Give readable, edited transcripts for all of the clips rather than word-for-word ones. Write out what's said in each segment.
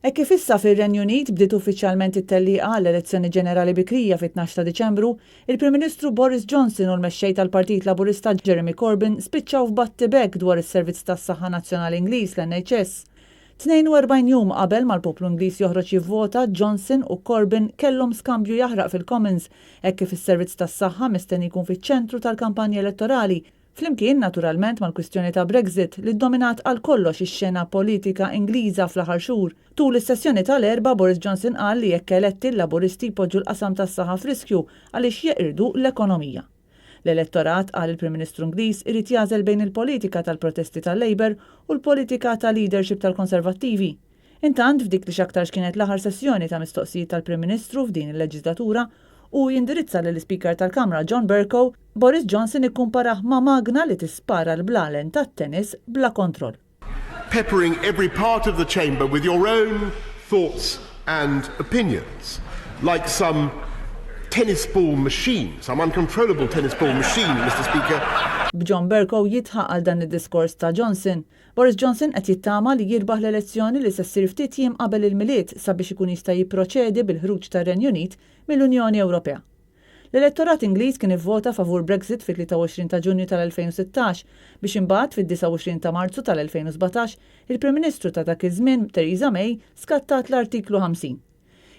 E kif issa fir-Renju Unit bdiet uffiċjalment it-tellieqa għall-elezzjoni ġenerali bikrija fit-12 ta' Diċembru, il-Prim Ministru Boris Johnson u l-mexxej tal-Partit Laburista Jeremy Corbyn spiċċaw f'battibek dwar is-Servizz tas-Saħħa Nazzjonali Ingliż l-NHS. 42 jum qabel mal-poplu Ingliż joħroġ jivvota, Johnson u Corbyn kellhom skambju jaħraq fil-Commons hekk kif is-Servizz tas-Saħħa mistenni jkun fiċ-ċentru tal-kampanja elettorali. Flimkien naturalment mal-kwistjoni ta' Brexit li ddominat għal kollox ix-xena politika Ingliża fl-aħħar xhur. Tul is-sessjoni tal-erba' Boris Johnson qal li jekk eletti l-Laburisti jpoġġu l-qasam tas-saħħa f'riskju għaliex jeqirdu l-ekonomija. L-elettorat qal il-Prim Ministru Ingliż irid jażel bejn il-politika tal-protesti tal-Labour u l-politika tal-leadership tal-Konservattivi. Intant f'dik li x'aktar kienet l-aħħar sessjoni ta' mistoqsijiet tal-Prim Ministru f'din il-leġislatura u jindirizza lill-Speaker tal-Kamra John Bercow, Boris Johnson ikkumparah ma' magna li tispara l-blalen tat-tennis bla kontroll. Peppering every part of the chamber with your own thoughts and opinions, like some tennis ball machine, some uncontrollable tennis ball machine, Mr. Speaker. B'John Bercow jitħaq għal dan id-diskors ta' Johnson. Boris Johnson qed jittama li jirbaħ l-elezzjoni li se ssir ftit jiem qabel il-miliet sabiex ikun jista' jipproċedi bil-ħruġ tar-Renju Unit mill-Unjoni Ewropea. L-elettorat Ingliż kien ivvota favur Brexit fit-23 ta' Ġunju tal-2016 biex imbagħad fid-29 ta' Marzu tal-2017 il-Prim Ministru ta' dak iż-żmien Theresa May skattat l-artiklu 50.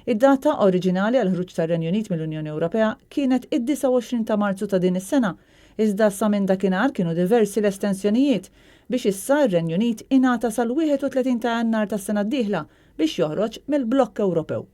Id-data oriġinali għal ħruġ tar-Renju Unit mill-Unjoni Ewropea kienet id-29 ta' Marzu ta' din is-sena, iżda sa minn dakinhar kienu diversi l-estensjonijiet biex issa r-Renju Unit ingħata sal-31 ta' Jannar tas-sena d-dieħla biex joħroġ mill-Blokk Ewropew.